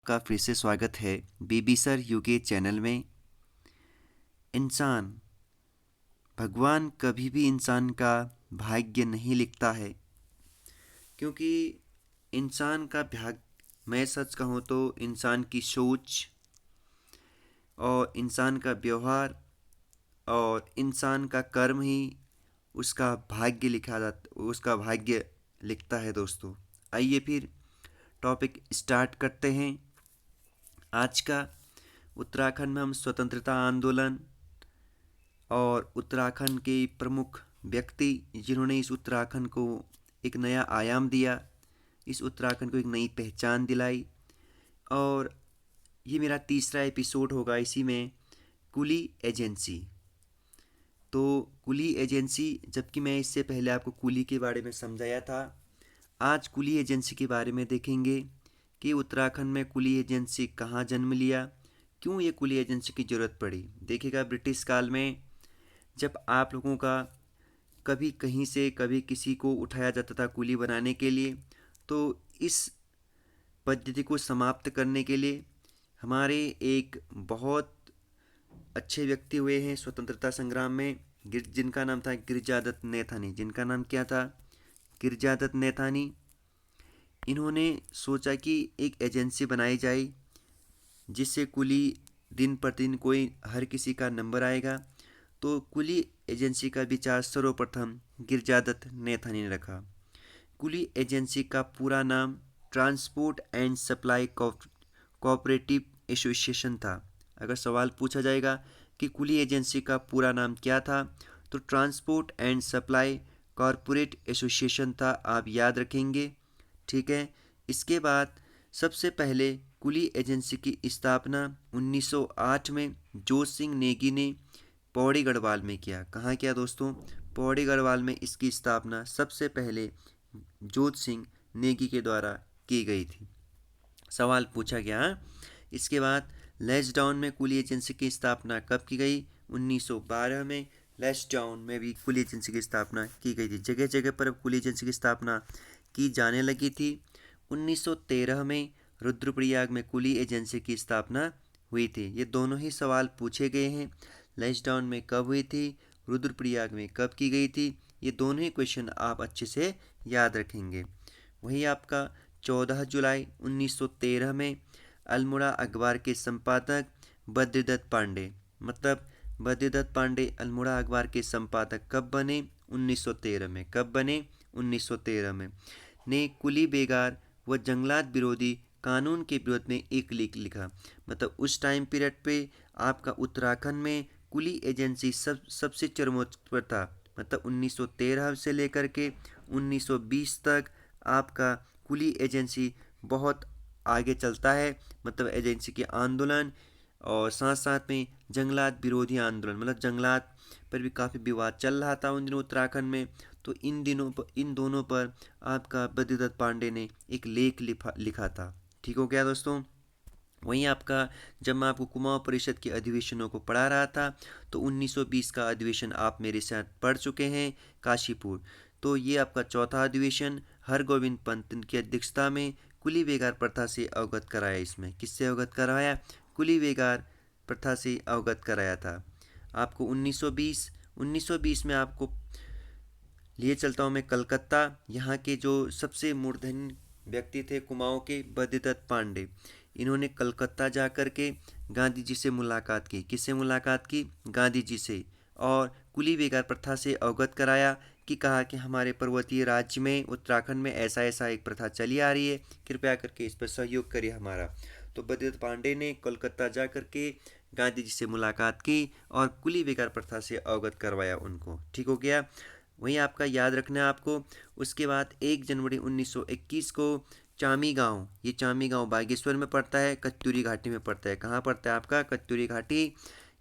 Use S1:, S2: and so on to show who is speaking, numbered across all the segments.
S1: आपका फिर से स्वागत है बीबी सर यूके चैनल में। इंसान भगवान कभी भी इंसान का भाग्य नहीं लिखता है, क्योंकि इंसान का भाग, मैं सच कहूँ तो इंसान की सोच और इंसान का व्यवहार और इंसान का कर्म ही उसका भाग्य लिखता है। दोस्तों, आइए फिर टॉपिक स्टार्ट करते हैं। आज का उत्तराखंड में हम स्वतंत्रता आंदोलन और उत्तराखंड के प्रमुख व्यक्ति जिन्होंने इस उत्तराखंड को एक नया आयाम दिया, इस उत्तराखंड को एक नई पहचान दिलाई। और ये मेरा तीसरा एपिसोड होगा इसी में, कुली एजेंसी। तो कुली एजेंसी, जबकि मैं इससे पहले आपको कुली के बारे में समझाया था, आज कुली एजेंसी के बारे में देखेंगे कि उत्तराखंड में कुली एजेंसी कहाँ जन्म लिया, क्यों ये कुली एजेंसी की ज़रूरत पड़ी। देखिएगा, ब्रिटिश काल में जब आप लोगों का कभी कहीं से कभी किसी को उठाया जाता था कुली बनाने के लिए, तो इस पद्धति को समाप्त करने के लिए हमारे एक बहुत अच्छे व्यक्ति हुए हैं स्वतंत्रता संग्राम में, जिनका नाम था गिरिजादत्त नैथानी। जिनका नाम क्या था? गिरिजादत्त नैथानी। इन्होंने सोचा कि एक एजेंसी बनाई जाए जिससे कुली दिन प्रतिदिन कोई हर किसी का नंबर आएगा। तो कुली एजेंसी का विचार सर्वप्रथम गिरिजादत्त नैथानी ने रखा। कुली एजेंसी का पूरा नाम transport and supply cooperative association था। अगर सवाल पूछा जाएगा कि कुली एजेंसी का पूरा नाम क्या था, तो transport and supply corporate association था। आप याद रखेंगे, ठीक है। इसके बाद सबसे पहले कुली एजेंसी की स्थापना 1908 में जोत सिंह नेगी ने पौड़ी गढ़वाल में किया। कहाँ किया दोस्तों? पौड़ी गढ़वाल में इसकी स्थापना सबसे पहले जोत सिंह नेगी के द्वारा की गई थी। सवाल पूछा गया। इसके बाद लैंसडाउन में कुली एजेंसी की स्थापना कब की गई? 1912 में लैंसडाउन में भी कुली एजेंसी की स्थापना की गई थी। जगह जगह पर कुली एजेंसी की स्थापना की जाने लगी थी। 1913 में रुद्रप्रयाग में कुली एजेंसी की स्थापना हुई थी। ये दोनों ही सवाल पूछे गए हैं। लैंसडाउन में कब हुई थी, रुद्रप्रयाग में कब की गई थी, ये दोनों ही क्वेश्चन आप अच्छे से याद रखेंगे। वही आपका 14 जुलाई 1913 में अल्मोड़ा अखबार के संपादक बद्रीदत्त पांडे, मतलब बद्रीदत्त पांडे अल्मोड़ा अखबार के संपादक कब बने? 1913 में। कब बने? 1913 में। ने कुली बेगार व जंगलात विरोधी कानून के विरोध में एक लेख लिखा। मतलब उस टाइम पीरियड पे आपका उत्तराखंड में कुली एजेंसी सबसे चरमोच्च पर था। मतलब 1913 से लेकर के 1920 तक आपका कुली एजेंसी बहुत आगे चलता है। मतलब एजेंसी के आंदोलन और साथ साथ में जंगलात विरोधी आंदोलन, मतलब जंगलात पर भी काफ़ी विवाद चल रहा था उन दिनों उत्तराखंड में। तो इन दोनों पर आपका बद्रीदत्त पांडे ने एक लेख लिखा था। ठीक हो गया दोस्तों। वहीं आपका, जब मैं आपको कुमाऊं परिषद के अधिवेशनों को पढ़ा रहा था, तो 1920 का अधिवेशन आप मेरे साथ पढ़ चुके हैं, काशीपुर। तो ये आपका चौथा अधिवेशन हरगोविंद पंत की अध्यक्षता में कुली बेगार प्रथा से अवगत कराया। इसमें किससे अवगत कराया? कुली बेगार प्रथा से अवगत कराया था। आपको 1920 में आपको लिए चलता हूँ मैं कलकत्ता। यहाँ के जो सबसे मूर्धन्य व्यक्ति थे कुमाऊँ के, बद्रीदत्त पांडे, इन्होंने कलकत्ता जा कर के गांधी जी से मुलाकात की। किससे मुलाकात की? गांधी जी से। और कुली बेगार प्रथा से अवगत कराया कि कहा कि हमारे पर्वतीय राज्य में उत्तराखंड में ऐसा ऐसा एक प्रथा चली आ रही है, कृपया करके इस पर सहयोग करिए हमारा। तो बद्रीदत्त पांडे ने कोलकाता जा कर के गांधी जी से मुलाकात की और कुली बेगार प्रथा से अवगत करवाया उनको। ठीक हो गया। वहीं आपका याद रखना है आपको, उसके बाद 1 जनवरी 1921 को चामी गांव, ये चामी गांव बागेश्वर में पड़ता है, कत्यूरी घाटी में पड़ता है। कहाँ पड़ता है आपका? कत्यूरी घाटी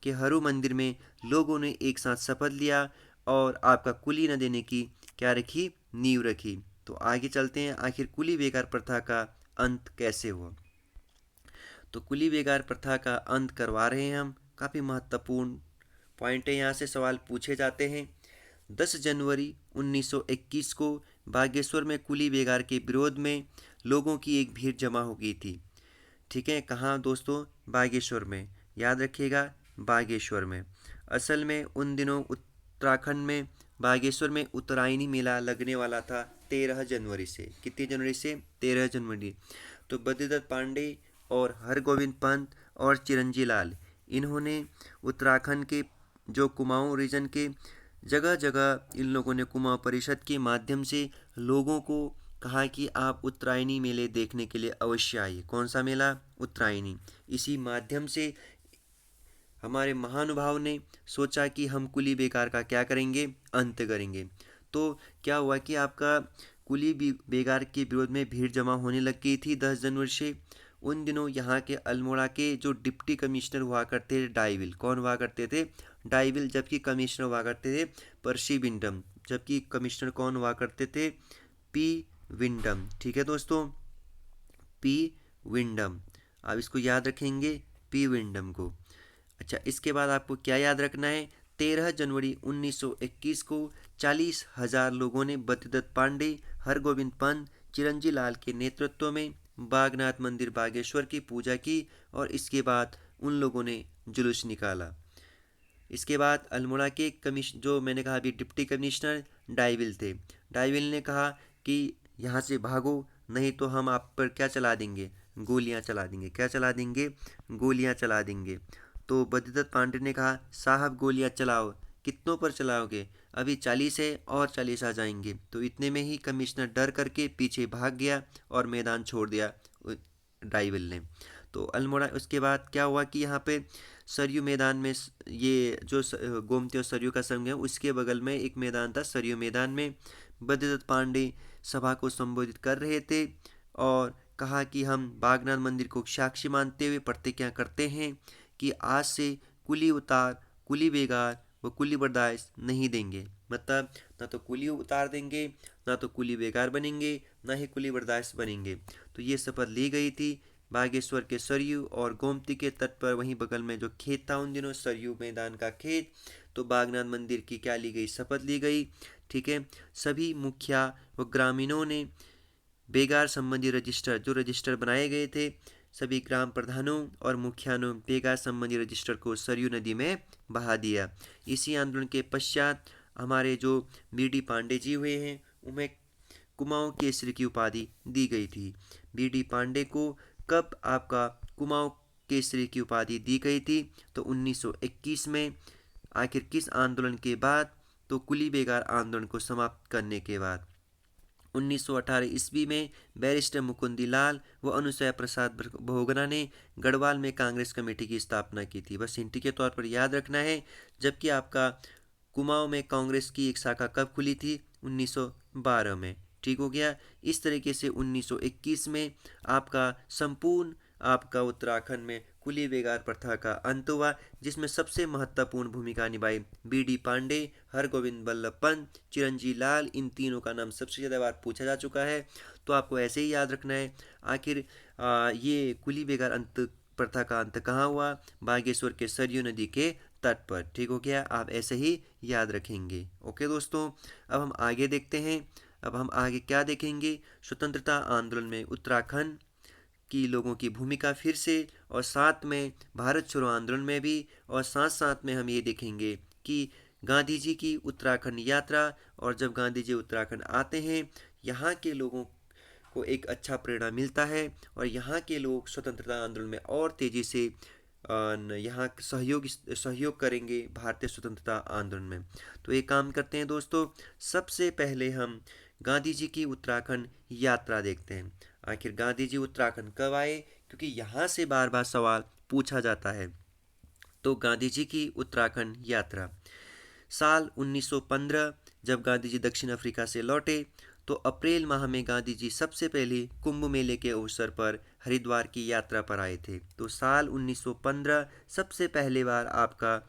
S1: के हरु मंदिर में लोगों ने एक साथ शपथ लिया और आपका कुली न देने की क्या रखी? नींव रखी। तो आगे चलते हैं, आखिर कुली बेगार प्रथा का अंत कैसे हुआ। तो कुली बेगार प्रथा का अंत करवा रहे हैं हम। काफ़ी महत्वपूर्ण पॉइंट है, यहाँ से सवाल पूछे जाते हैं। 10 जनवरी 1921 को बागेश्वर में कुली बेगार के विरोध में लोगों की एक भीड़ जमा हो गई थी। ठीक है, कहाँ दोस्तों? बागेश्वर में, याद रखिएगा, बागेश्वर में। असल में उन दिनों उत्तराखंड में बागेश्वर में उत्तरायणी मेला लगने वाला था 13 जनवरी से। कितनी जनवरी से? 13 जनवरी। तो बद्रीदत्त पांडे और हरगोविंद पंत और चिरंजी लाल, इन्होंने उत्तराखंड के जो कुमाऊं रीजन के जगह जगह इन लोगों ने कुमाऊं परिषद के माध्यम से लोगों को कहा कि आप उत्तरायणी मेले देखने के लिए अवश्य आइए। कौन सा मेला? उत्तरायणी। इसी माध्यम से हमारे महानुभाव ने सोचा कि हम कुली बेगार का क्या करेंगे? अंत करेंगे। तो क्या हुआ कि आपका कुली बेगार के विरोध में भीड़ जमा होने लग गई थी 10 जनवरी से। उन दिनों यहाँ के अल्मोड़ा के जो डिप्टी कमिश्नर हुआ करते थे डाइविल, कौन हुआ करते थे? डाइविल। जबकि कमिश्नर हुआ करते थे पर्सी विंडम। जबकि कमिश्नर कौन हुआ करते थे? पी विंडम। ठीक है दोस्तों, पी विंडम। आप इसको याद रखेंगे, पी विंडम को। अच्छा, इसके बाद आपको क्या याद रखना है? 13 जनवरी 1921 को 40,000 लोगों ने बद्रीदत्त पांडे, हरगोविंद पंत, चिरंजी लाल के नेतृत्व में बागनाथ मंदिर बागेश्वर की पूजा की और इसके बाद उन लोगों ने जुलूस निकाला। इसके बाद अल्मोड़ा के जो मैंने कहा अभी डिप्टी कमिश्नर डाइविल थे। डाइविल ने कहा कि यहाँ से भागो, नहीं तो हम आप पर क्या चला देंगे? गोलियाँ चला देंगे। क्या चला देंगे? गोलियाँ चला देंगे। तो बद्रीदत्त पांडे ने कहा, साहब गोलियाँ चलाओ। कितनों पर चलाओगे? अभी 40 है और 40 आ जाएंगे। तो इतने में ही कमिश्नर डर करके पीछे भाग गया और मैदान छोड़ दिया डाइविल ने। तो अल्मोड़ा, उसके बाद क्या हुआ कि यहाँ पे सरयू मैदान में ये जो गोमती और सरयू का संगम है उसके बगल में एक मैदान था, सरयू मैदान में बद्रीदत्त पांडे सभा को संबोधित कर रहे थे और कहा कि हम बागनाथ मंदिर को साक्षी मानते हुए प्रतिज्ञा करते हैं कि आज से कुली उतार, कुली बेगार व कुली बर्दाश्त नहीं देंगे। मतलब ना तो कुली उतार देंगे, ना तो कुली बेगार बनेंगे, ना ही कुली बर्दाश्त बनेंगे। तो ये शपथ ली गई थी बागेश्वर के सरयू और गोमती के तट पर। वहीं बगल में जो खेत था उन दिनों, सरयू मैदान का खेत। तो बागनाथ मंदिर की क्या ली गई? शपथ ली गई। ठीक है, सभी मुखिया व ग्रामीणों ने बेगार संबंधी रजिस्टर, जो रजिस्टर बनाए गए थे, सभी ग्राम प्रधानों और मुखिया ने बेगार संबंधी रजिस्टर को सरयू नदी में बहा दिया। इसी आंदोलन के पश्चात हमारे जो बी.डी. पांडे जी हुए हैं, उन्हें कुमाऊं केसरी की उपाधि दी गई थी। बी.डी. पांडे को कब आपका कुमाऊं केसरी की उपाधि दी गई थी? तो 1921 में। आखिर किस आंदोलन के बाद? तो कुली बेगार आंदोलन को समाप्त करने के बाद। 1918 ईस्वी में बैरिस्टर मुकुंदी लाल व अनुसया प्रसाद बहुगुणा ने गढ़वाल में कांग्रेस कमेटी की स्थापना की थी। बस हिंट के तौर पर याद रखना है। जबकि आपका कुमाऊं में कांग्रेस की एक शाखा कब खुली थी? 1912 में। ठीक हो गया। इस तरीके से 1921 में आपका संपूर्ण आपका उत्तराखंड में कुली बेगार प्रथा का अंत हुआ, जिसमें सबसे महत्वपूर्ण भूमिका निभाई बी.डी. पांडे, हरगोविंद बल्लभ पंत, चिरंजी लाल। इन तीनों का नाम सबसे ज़्यादा बार पूछा जा चुका है, तो आपको ऐसे ही याद रखना है। आखिर ये कुली बेगार अंत प्रथा का अंत कहाँ हुआ? बागेश्वर के सरयू नदी के तट पर। ठीक हो गया, आप ऐसे ही याद रखेंगे। ओके दोस्तों, अब हम आगे देखते हैं। अब हम आगे क्या देखेंगे? स्वतंत्रता आंदोलन में उत्तराखंड की लोगों की भूमिका फिर से, और साथ में भारत छोड़ो आंदोलन में भी, और साथ साथ में हम ये देखेंगे कि गांधी जी की उत्तराखंड यात्रा, और जब गांधी जी उत्तराखंड आते हैं यहाँ के लोगों को एक अच्छा प्रेरणा मिलता है और यहाँ के लोग स्वतंत्रता आंदोलन में और तेज़ी से यहाँ सहयोग करेंगे भारतीय स्वतंत्रता आंदोलन में। तो एक काम करते हैं दोस्तों, सबसे पहले हम गांधी जी की उत्तराखंड यात्रा देखते हैं। आखिर गांधी जी उत्तराखंड कब आए? क्योंकि यहाँ से बार बार सवाल पूछा जाता है। तो गांधी जी की उत्तराखंड यात्रा साल 1915, जब गांधी जी दक्षिण अफ्रीका से लौटे तो अप्रैल माह में गांधी जी सबसे पहले कुंभ मेले के अवसर पर हरिद्वार की यात्रा पर आए थे। तो साल 1915 सबसे पहले बार आपका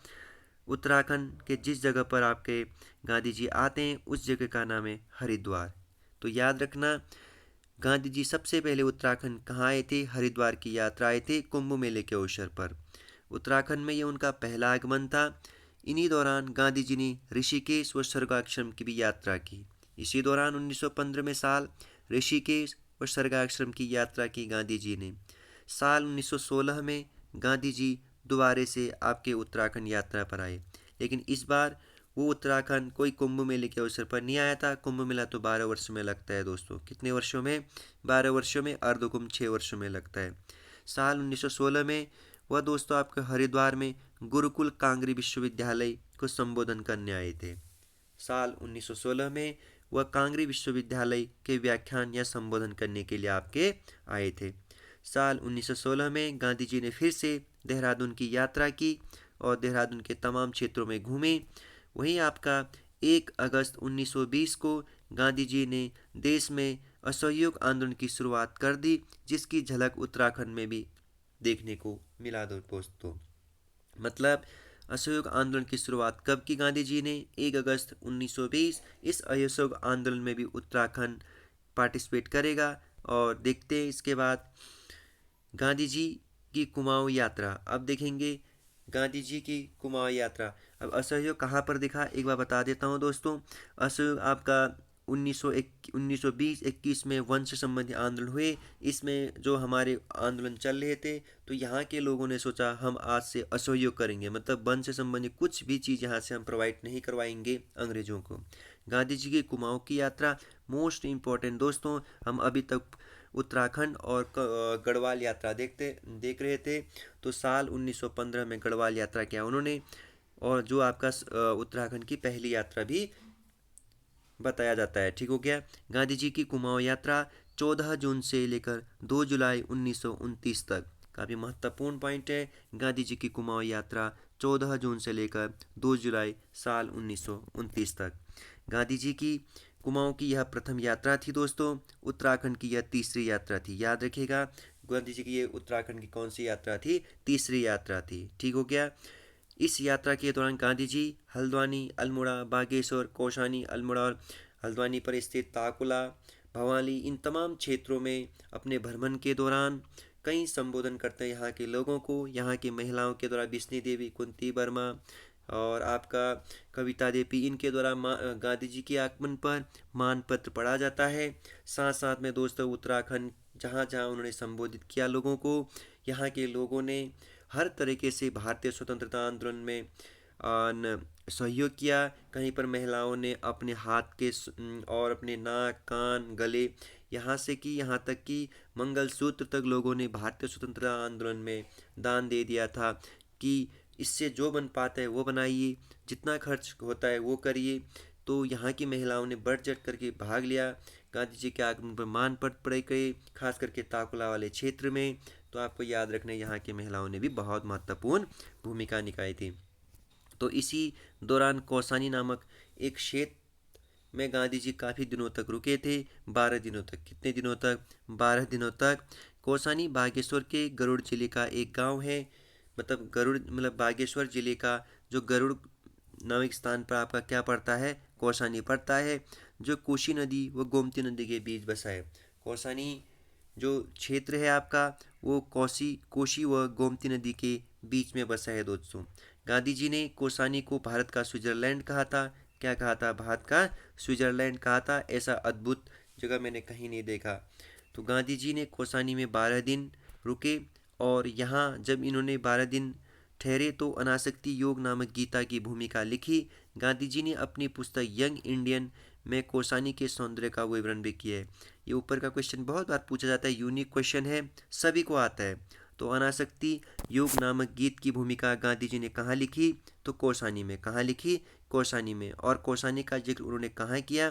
S1: उत्तराखंड के जिस जगह पर आपके गांधी जी आते हैं उस जगह का नाम है हरिद्वार। तो याद रखना, गांधी जी सबसे पहले उत्तराखंड कहाँ आए थे? हरिद्वार की यात्रा आए थे कुंभ मेले के अवसर पर। उत्तराखंड में ये उनका पहला आगमन था। इन्हीं दौरान गांधी जी ने ऋषिकेश व स्वर्गाश्रम की भी यात्रा की। इसी दौरान 1915 में साल ऋषिकेश और स्वर्गाश्रम की यात्रा की गांधी जी ने। साल 1916 में गांधी जी दोबारे से आपके उत्तराखंड यात्रा पर आए, लेकिन इस बार वो उत्तराखंड कोई कुंभ मेले के अवसर पर नहीं आया था। कुंभ मेला तो 12 वर्ष में लगता है दोस्तों। कितने वर्षों में? 12 वर्षों में। अर्धकुंभ 6 वर्षों में लगता है। साल 1916 में वह दोस्तों आपके हरिद्वार में गुरुकुल कांगरी विश्वविद्यालय को संबोधन करने आए थे। साल 1916 में वह कांगरी विश्वविद्यालय के व्याख्यान या संबोधन करने के लिए आपके आए थे। साल 1916 में गांधी जी ने फिर से देहरादून की यात्रा की और देहरादून के तमाम क्षेत्रों में घूमे। वहीं आपका 1 अगस्त 1920 को गांधी जी ने देश में असहयोग आंदोलन की शुरुआत कर दी, जिसकी झलक उत्तराखंड में भी देखने को मिला दोस्तों। मतलब असहयोग आंदोलन की शुरुआत कब की गांधी जी ने? 1 अगस्त 1920। इस असहयोग आंदोलन में भी उत्तराखंड पार्टिसिपेट करेगा। और देखते हैं इसके बाद गांधी जी की कुमाऊं यात्रा। अब देखेंगे गांधी जी की कुमाऊं यात्रा। अब असहयोग कहाँ पर दिखा, एक बार बता देता हूँ दोस्तों। असहयोग आपका 1920-21 में वन से संबंधित आंदोलन हुए। इसमें जो हमारे आंदोलन चल रहे थे, तो यहाँ के लोगों ने सोचा हम आज से असहयोग करेंगे, मतलब वन से संबंधित कुछ भी चीज़ यहाँ से हम प्रोवाइड नहीं करवाएंगे अंग्रेजों को। गांधी जी की कुमाऊं की यात्रा मोस्ट इम्पॉर्टेंट दोस्तों। हम अभी तक उत्तराखंड और गढ़वाल यात्रा देख रहे थे। तो साल 1915 में गढ़वाल यात्रा किया उन्होंने, और जो आपका उत्तराखंड की पहली यात्रा भी बताया जाता है। ठीक हो गया। गांधी जी की कुमाऊं यात्रा 14 जून से लेकर 2 जुलाई 1929 तक। काफ़ी महत्वपूर्ण पॉइंट है। गांधी जी की कुमाऊं यात्रा 14 जून से लेकर 2 जुलाई साल 1929 तक। गांधी जी की कुमाऊं की यह प्रथम यात्रा थी दोस्तों। उत्तराखंड की यह तीसरी यात्रा थी। याद रखिएगा, गांधी जी की ये उत्तराखंड की कौन सी यात्रा थी? तीसरी यात्रा थी। ठीक हो गया। इस यात्रा के दौरान गांधी जी हल्द्वानी, अल्मोड़ा, बागेश्वर, कौशानी, अल्मोड़ा और हल्द्वानी पर स्थित ताकुला, भवाली, इन तमाम क्षेत्रों में अपने भ्रमण के दौरान कई संबोधन करते हैं यहाँ के लोगों को। यहाँ की महिलाओं के द्वारा बिस्नी देवी, कुंती वर्मा और आपका कविता देवी, इनके द्वारा गांधी जी के आगमन पर मान पत्र पढ़ा जाता है। साथ साथ में दोस्तों उत्तराखंड जहाँ जहाँ उन्होंने संबोधित किया लोगों को, यहाँ के लोगों ने हर तरीके से भारतीय स्वतंत्रता आंदोलन में सहयोग किया। कहीं पर महिलाओं ने अपने हाथ के और अपने नाक, कान, गले, यहाँ से कि यहाँ तक कि मंगलसूत्र तक लोगों ने भारतीय स्वतंत्रता आंदोलन में दान दे दिया था कि इससे जो बन पाता है वो बनाइए, जितना खर्च होता है वो करिए। तो यहाँ की महिलाओं ने बढ़ चढ़ करके भाग लिया। गांधी जी के आगमन पर मान पत्र पड़े गए, खास करके ताकुला वाले क्षेत्र में। तो आपको याद रखना, यहाँ की महिलाओं ने भी बहुत महत्वपूर्ण भूमिका निभाई थी। तो इसी दौरान कौसानी नामक एक क्षेत्र में गांधी जी काफ़ी दिनों तक रुके थे। 12 दिनों तक। कितने दिनों तक? 12 दिनों तक। कौसानी बागेश्वर के गरुड़ जिले का एक गांव है। मतलब गरुड़ मतलब बागेश्वर जिले का जो गरुड़ नामक स्थान पर आपका क्या पड़ता है? कौसानी पड़ता है, जो कोसी नदी व गोमती नदी के बीच बसा है। कौसानी जो क्षेत्र है आपका, वो कोसी व गोमती नदी के बीच में बसा है दोस्तों। गांधी जी ने कौसानी को भारत का स्विट्जरलैंड कहा था। क्या कहा था? भारत का स्विट्जरलैंड कहा था। ऐसा अद्भुत जगह मैंने कहीं नहीं देखा। तो गांधी जी ने कौसानी में 12 दिन रुके, और यहाँ जब इन्होंने 12 दिन ठहरे तो अनासक्ति योग नामक गीता की भूमिका लिखी। गांधी जी ने अपनी पुस्तक यंग इंडियन में कौसानी के सौंदर्य का विवरण भी किया है। ये ऊपर का क्वेश्चन बहुत बार पूछा जाता है, यूनिक क्वेश्चन है, सभी को आता है। तो अनासक्ति योग नामक गीत की भूमिका गांधी जी ने कहाँ लिखी? तो कौसानी में। कहाँ लिखी? कौसानी में। और कौसानी का जिक्र उन्होंने कहाँ किया?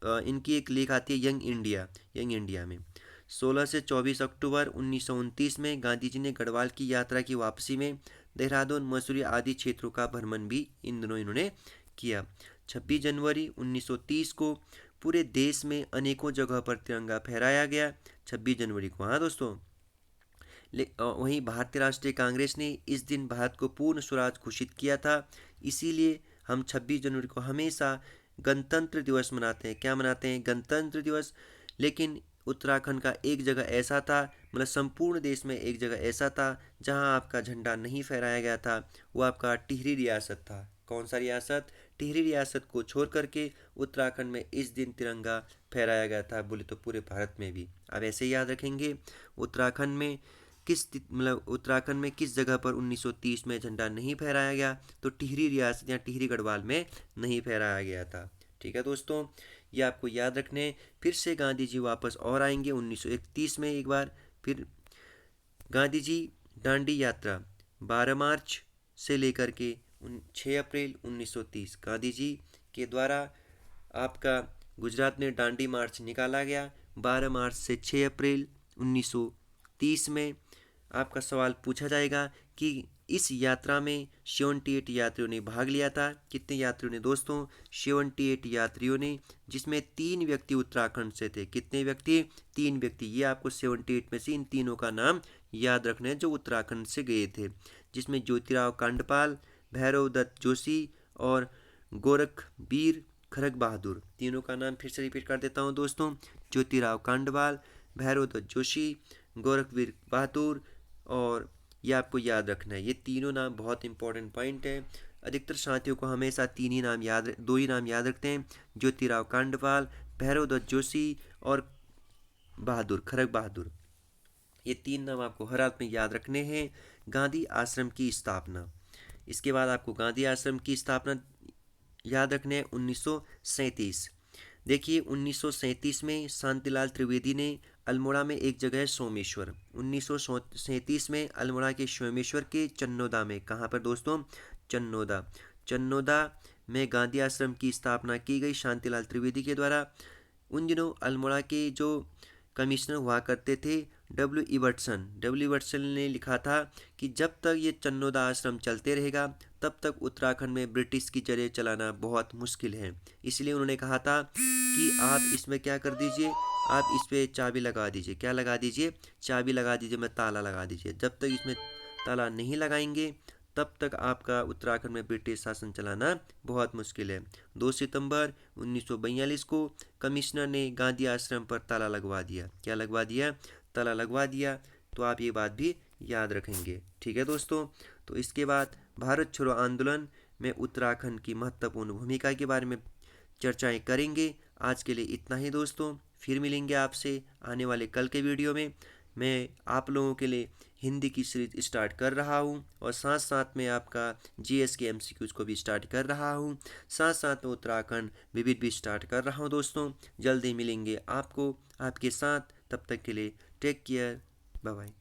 S1: इनकी एक लेख आती है यंग इंडिया में। 16 से 24 अक्टूबर 1929 में गांधी जी ने गढ़वाल की यात्रा की वापसी में देहरादून, मसूरी आदि क्षेत्रों का भ्रमण भी इन दिनों इन्होंने किया। 26 जनवरी 1930 को पूरे देश में अनेकों जगह पर तिरंगा फहराया गया। 26 जनवरी को, हाँ दोस्तों। वहीं भारतीय राष्ट्रीय कांग्रेस ने इस दिन भारत को पूर्ण स्वराज घोषित किया था। इसीलिए हम 26 जनवरी को हमेशा गणतंत्र दिवस मनाते हैं। क्या मनाते हैं? गणतंत्र दिवस। लेकिन उत्तराखंड का एक जगह ऐसा था, मतलब संपूर्ण देश में एक जगह ऐसा था जहां आपका झंडा नहीं फहराया गया था। वो आपका टिहरी रियासत था। कौन सा रियासत? टिहरी रियासत को छोड़ करके उत्तराखंड में इस दिन तिरंगा फहराया गया था। बोले तो पूरे भारत में भी। अब ऐसे याद रखेंगे, उत्तराखंड में किस मतलब उत्तराखंड में किस जगह पर 1930 में झंडा नहीं फहराया गया, तो टिहरी रियासत या टिहरी गढ़वाल में नहीं फहराया गया था। ठीक है दोस्तों, ये आपको याद रखने। फिर से गांधी जी वापस और आएंगे 1931 में एक बार फिर। गांधी जी दांडी यात्रा 12 मार्च से लेकर के 6 अप्रैल 1930 गांधी जी के द्वारा आपका गुजरात में दांडी मार्च निकाला गया 12 मार्च से 6 अप्रैल 1930 में। आपका सवाल पूछा जाएगा कि इस यात्रा में 78 यात्रियों ने भाग लिया था। कितने यात्रियों ने दोस्तों? 78 यात्रियों ने, जिसमें 3 व्यक्ति उत्तराखंड से थे। कितने व्यक्ति? 3 व्यक्ति। ये आपको 78 में से इन तीनों का नाम याद रखना है जो उत्तराखंड से गए थे, जिसमें ज्योतिराव कांडपाल, भैरव दत्त जोशी और गोरखबीर खरग बहादुर। तीनों का नाम फिर से रिपीट कर देता हूँ दोस्तों। ज्योतिराव कांडपाल, भैरव दत्त जोशी, गोरखबीर बहादुर, और ये आपको याद रखना है। ये तीनों नाम बहुत इंपॉर्टेंट पॉइंट है। अधिकतर साथियों को हमेशा दो ही नाम याद रखते हैं, ज्योतिराव कांडपाल, भैरव दत्त जोशी और खरग बहादुर। ये 3 नाम आपको हर हाल में याद रखने हैं। गांधी आश्रम की स्थापना, इसके बाद आपको गांधी आश्रम की स्थापना याद रखने हैं 1937। देखिए 1937 में शांतिलाल त्रिवेदी ने अल्मोड़ा में एक जगह है सोमेश्वर, 1937 में अल्मोड़ा के सोमेश्वर के चन्नोदा में, कहाँ पर दोस्तों? चन्नोदा। चन्नोदा में गांधी आश्रम की स्थापना की गई शांतिलाल त्रिवेदी के द्वारा। उन दिनों अल्मोड़ा के जो कमिश्नर हुआ करते थे डब्ल्यू इवर्टसन ने लिखा था कि जब तक ये चन्नोदा आश्रम चलते रहेगा तब तक उत्तराखंड में ब्रिटिश की जड़ें चलाना बहुत मुश्किल है। इसलिए उन्होंने कहा था कि आप इसमें क्या कर दीजिए, आप इस पर चाबी लगा दीजिए। क्या लगा दीजिए? चाबी लगा दीजिए, मैं ताला लगा दीजिए। जब तक इसमें ताला नहीं लगाएंगे तब तक आपका उत्तराखंड में ब्रिटिश शासन चलाना बहुत मुश्किल है। 2 सितंबर 1942 को कमिश्नर ने गांधी आश्रम पर ताला लगवा दिया। क्या लगवा दिया? ताला लगवा दिया। तो आप ये बात भी याद रखेंगे। ठीक है दोस्तों, तो इसके बाद भारत छोड़ो आंदोलन में उत्तराखंड की महत्वपूर्ण भूमिका के बारे में चर्चाएं करेंगे। आज के लिए इतना ही दोस्तों, फिर मिलेंगे आपसे आने वाले कल के वीडियो में। मैं आप लोगों के लिए हिंदी की सीरीज स्टार्ट कर रहा हूँ और साथ साथ में आपका जीएस के एमसीक्यूज को भी स्टार्ट कर रहा हूँ। साथ साथ में उत्तराखंड विविध भी स्टार्ट कर रहा हूँ दोस्तों। जल्दी मिलेंगे आपको आपके साथ, तब तक के लिए टेक केयर, बाय बाय।